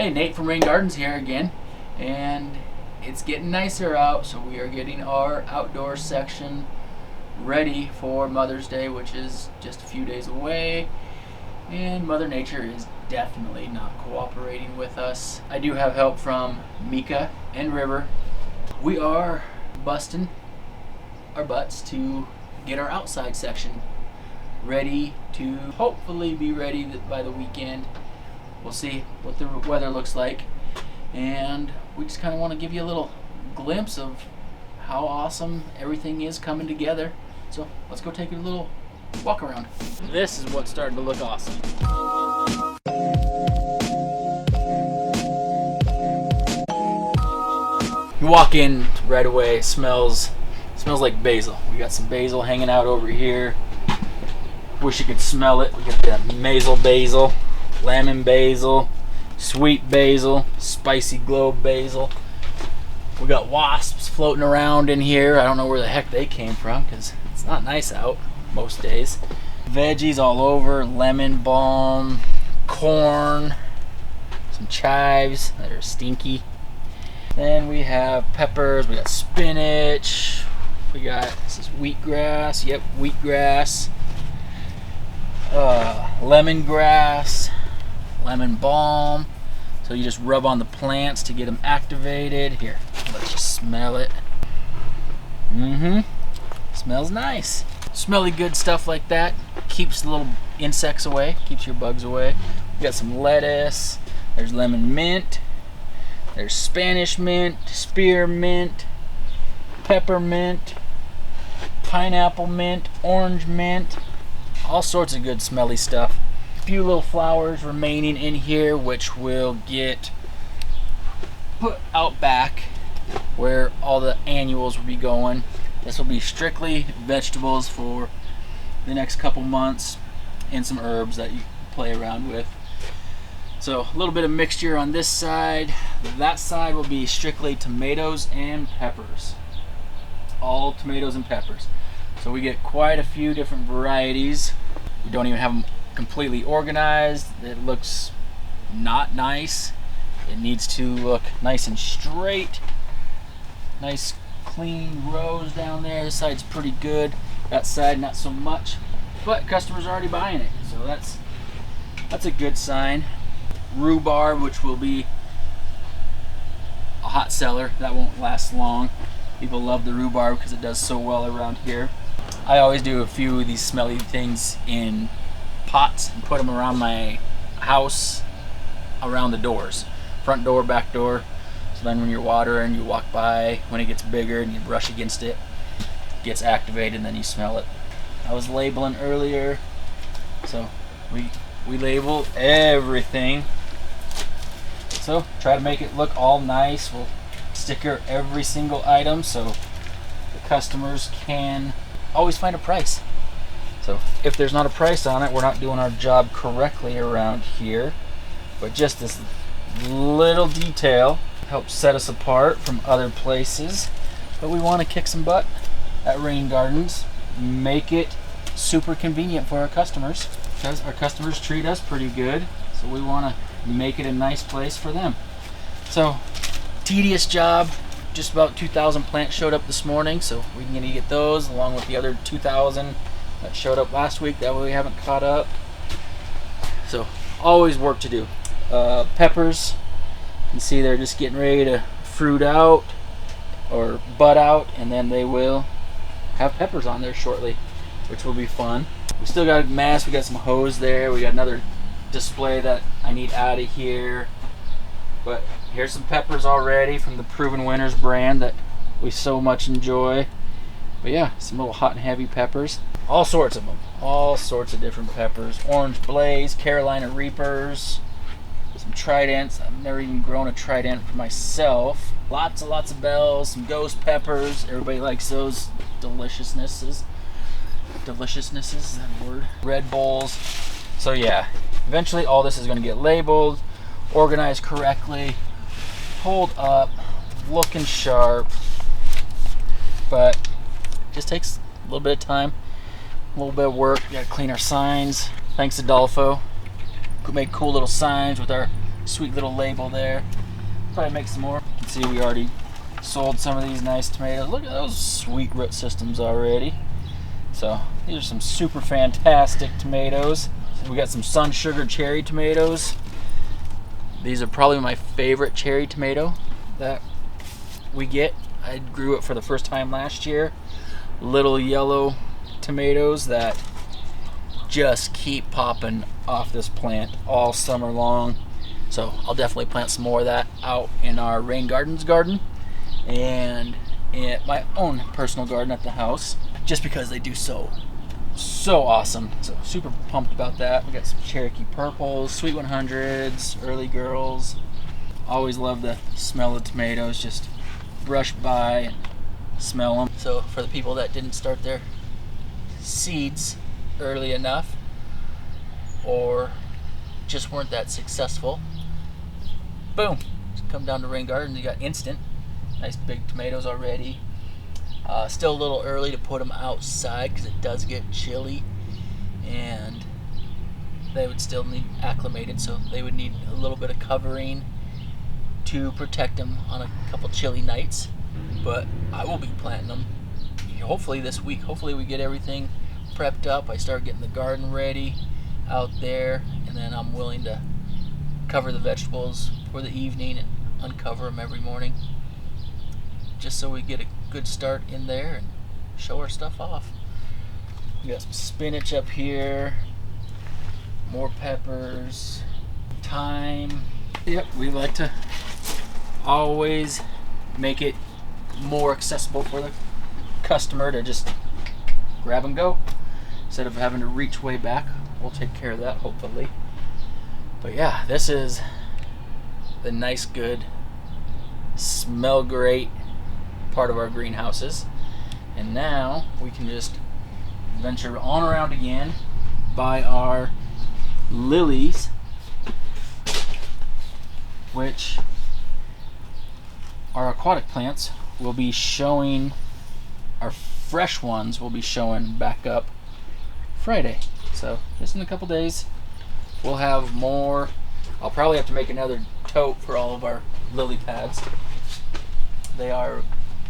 Hey, Nate from Rayne Gardens here again, and it's getting nicer out, so we are getting our outdoor section ready for Mother's Day, which is just a few days away, and Mother Nature is definitely not cooperating with us. I do have help from Mika and River. We are busting our butts to get our outside section ready to hopefully be ready by the weekend. We'll see what the weather looks like, and we just kind of want to give you a little glimpse of how awesome everything is coming together. So let's go take a little walk around. This is what's starting to look awesome. You walk in right away, it smells like basil. We got some basil hanging out over here. Wish you could smell it. We got that basil, lemon basil, sweet basil, spicy globe basil. We got wasps floating around in here. I don't know where the heck they came from because it's not nice out most days. Veggies all over, lemon balm, corn, some chives that are stinky. Then we have peppers, we got spinach, we got, this is wheatgrass, yep, wheatgrass, lemongrass, lemon balm. So you just rub on the plants to get them activated. Here, let's just smell it. Smells nice. Smelly good stuff like that keeps the little insects away, keeps your bugs away. We got some lettuce, there's lemon mint, there's Spanish mint, spearmint, peppermint, pineapple mint, orange mint, all sorts of good smelly stuff. A few little flowers remaining in here which will get put out back where all the annuals will be going. This will be strictly vegetables for the next couple months and some herbs that you play around with. So a little bit of mixture on this side. That side will be strictly tomatoes and peppers. All tomatoes and peppers. So we get quite a few different varieties. We don't even have them completely organized. It looks not nice. It needs to look nice and straight. Nice clean rows down there. This side's pretty good. That side not so much. But customers are already buying it. So that's a good sign. Rhubarb, which will be a hot seller. That won't last long. People love the rhubarb because it does so well around here. I always do a few of these smelly things in pots and put them around my house, around the doors. Front door, back door. So then when you're watering, you walk by, when it gets bigger and you brush against it, it gets activated and then you smell it. I was labeling earlier, so we label everything. So try to make it look all nice. We'll sticker every single item so the customers can always find a price. So if there's not a price on it, we're not doing our job correctly around here. But just this little detail helps set us apart from other places. But we want to kick some butt at Rayne Gardens, make it super convenient for our customers because our customers treat us pretty good. So we want to make it a nice place for them. So tedious job. Just about 2,000 plants showed up this morning, so we can get those along with the other 2,000 that showed up last week that we haven't caught up. So always work to do. Peppers, you can see they're just getting ready to fruit out or bud out, and then they will have peppers on there shortly, which will be fun. We still got a mass. We got some hose there. We got another display that I need out of here. But here's some peppers already from the Proven Winners brand that we so much enjoy. But yeah, some little hot and heavy peppers. All sorts of them. All sorts of different peppers. Orange Blaze, Carolina Reapers, some Tridents. I've never even grown a Trident for myself. Lots and lots of bells, some ghost peppers. Everybody likes those deliciousnesses. Deliciousnesses, is that a word? Red Bulls. So yeah, eventually all this is going to get labeled, organized correctly, pulled up, looking sharp, but it just takes a little bit of time, a little bit of work. We got to clean our signs. Thanks to Adolfo, we made cool little signs with our Sweet little label there. Probably make some more. You can see we already sold some of these nice tomatoes. Look at those sweet root systems already. So these are some super fantastic tomatoes. We got some sun sugar cherry tomatoes. These are probably my favorite cherry tomato that we get. I grew it for the first time last year. Little yellow tomatoes that just keep popping off this plant all summer long. So I'll definitely plant some more of that out in our Rayne Gardens garden and in my own personal garden at the house, just because they do so awesome. So super pumped about that. We got some Cherokee purples, sweet 100s, early girls. Always love the smell of tomatoes. Just brush by and smell them. So for the people that didn't start their seeds early enough or just weren't that successful, boom, just come down to Rayne Gardens. You got instant nice big tomatoes already. Still a little early to put them outside because it does get chilly and they would still need acclimated, so they would need a little bit of covering to protect them on a couple chilly nights. But I will be planting them hopefully this week. Hopefully we get everything prepped up. I start getting the garden ready out there, and then I'm willing to cover the vegetables for the evening and uncover them every morning, just so we get a good start in there and show our stuff off. We got some spinach up here, more peppers, thyme. Yep, we like to always make it more accessible for the customer to just grab and go instead of having to reach way back. We'll take care of that hopefully. But yeah, this is the nice, good, smell great part of our greenhouses. And now we can just venture on around again by our lilies, which our aquatic plants will be showing, our fresh ones will be showing back up Friday. So just in a couple days we'll have more. I'll probably have to make another tote for all of our lily pads. They are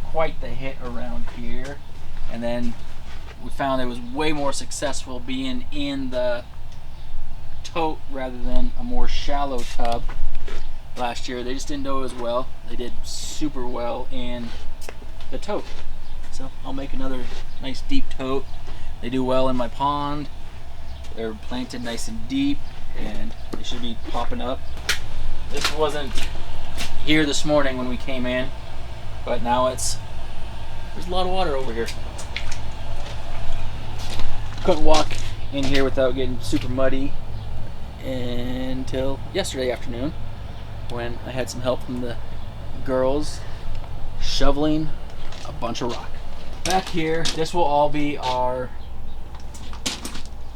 quite the hit around here, and then we found it was way more successful being in the tote rather than a more shallow tub last year. They just didn't do as well. They did super well in the tote, so I'll make another nice deep tote. They do well in my pond. They're planted nice and deep and they should be popping up. This wasn't here this morning when we came in, but now there's a lot of water over here. Couldn't walk in here without getting super muddy until yesterday afternoon when I had some help from the girls shoveling a bunch of rock. Back here, this will all be our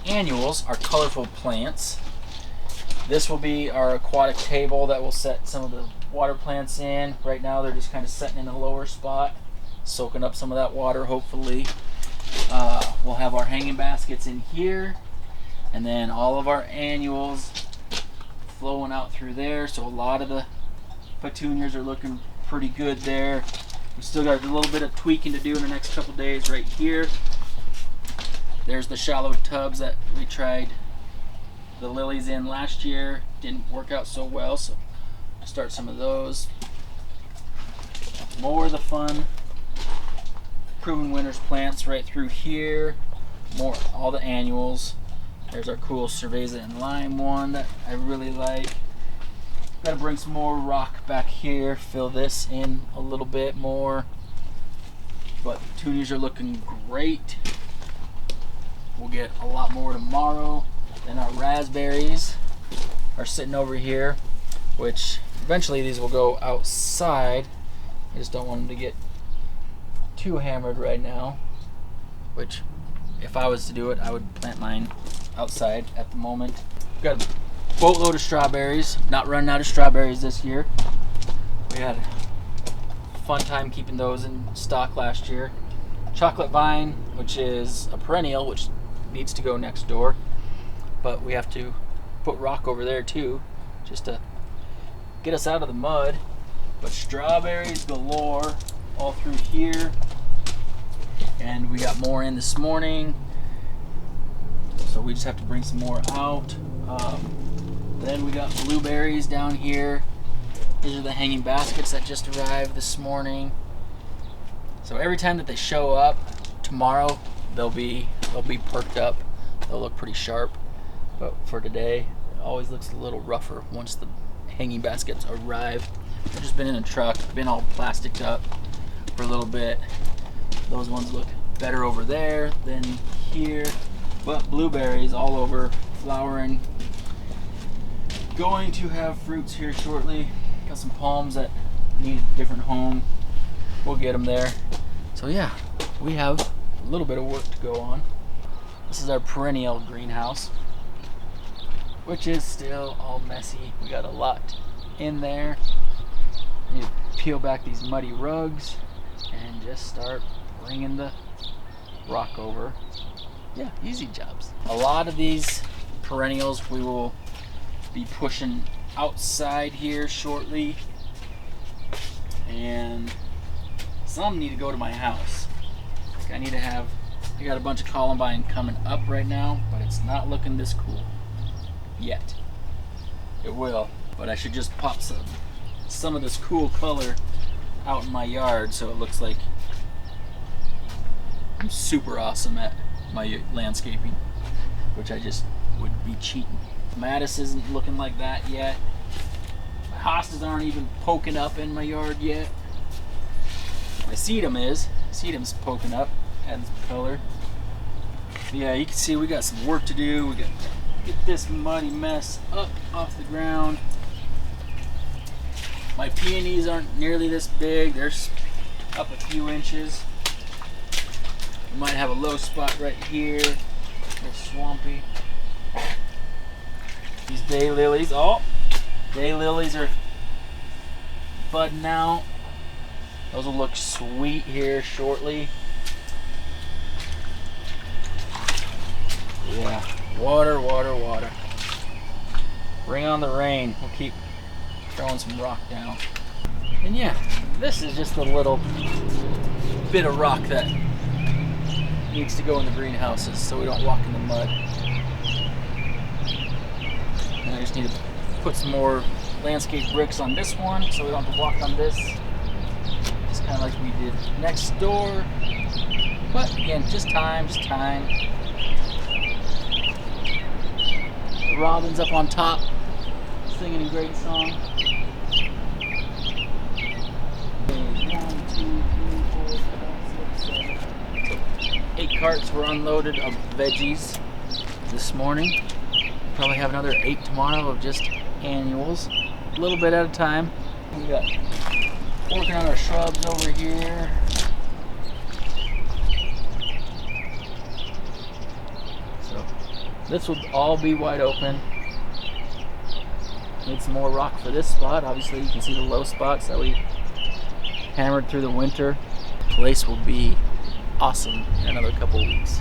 annuals, our colorful plants. This will be our aquatic table that will set some of the water plants in. Right now they're just kind of setting in a lower spot, soaking up some of that water hopefully. We'll have our hanging baskets in here, and then all of our annuals flowing out through there. So a lot of the petunias are looking pretty good there. We still got a little bit of tweaking to do in the next couple days right here. There's the shallow tubs that we tried the lilies in last year. Didn't work out so well, so I'll start some of those. More of the fun Proven Winners plants right through here. More, all the annuals. There's our cool cerveza and lime one that I really like. Got to bring some more rock back here, fill this in a little bit more. But petunias are looking great. We'll get a lot more tomorrow. Then our raspberries are sitting over here, which eventually these will go outside. I just don't want them to get too hammered right now, which if I was to do it, I would plant mine outside at the moment. We've got a boatload of strawberries. Not running out of strawberries this year. We had a fun time keeping those in stock last year. Chocolate vine, which is a perennial, which needs to go next door, but we have to put rock over there too, just to get us out of the mud. But strawberries galore all through here. And we got more in this morning. So we just have to bring some more out. Then we got blueberries down here. These are the hanging baskets that just arrived this morning. So every time that they show up tomorrow, they'll be perked up. They'll look pretty sharp. But for today, it always looks a little rougher once the hanging baskets arrive. They've just been in a truck, been all plasticed up for a little bit. Those ones look better over there than here. But blueberries all over, flowering. Going to have fruits here shortly. Got some palms that need a different home. We'll get them there. So yeah, we have a little bit of work to go on. This is our perennial greenhouse, which is still all messy. We got a lot in there. I need to peel back these muddy rugs and just start bringing the rock over. Yeah, easy jobs. A lot of these perennials we will be pushing outside here shortly, and some need to go to my house. I got a bunch of columbine coming up right now, but it's not looking this cool yet. It will, but I should just pop some of this cool color out in my yard so it looks like I'm super awesome at my landscaping, which I just would be cheating. Mattis isn't looking like that yet. My hostas aren't even poking up in my yard yet. My sedum is. Sedum's poking up, adding some color. But yeah, you can see we got some work to do. We got to get this muddy mess up off the ground. My peonies aren't nearly this big. They're up a few inches. We might have a low spot right here. They're swampy. These daylilies, daylilies are budding out. Those will look sweet here shortly. Yeah, water, water, water. Bring on the rain. We'll keep throwing some rock down. And yeah, this is just a little bit of rock that needs to go in the greenhouses so we don't walk in the mud. And I just need to put some more landscape bricks on this one so we don't have to walk on this. Just kind of like we did next door. But again, just time. The robin's up on top singing a great song. 8 carts were unloaded of veggies this morning. Probably have another 8 tomorrow of just annuals, a little bit at a time. We got working on our shrubs over here. So this will all be wide open. Need some more rock for this spot. Obviously you can see the low spots that we hammered through the winter. The place will be awesome in another couple weeks.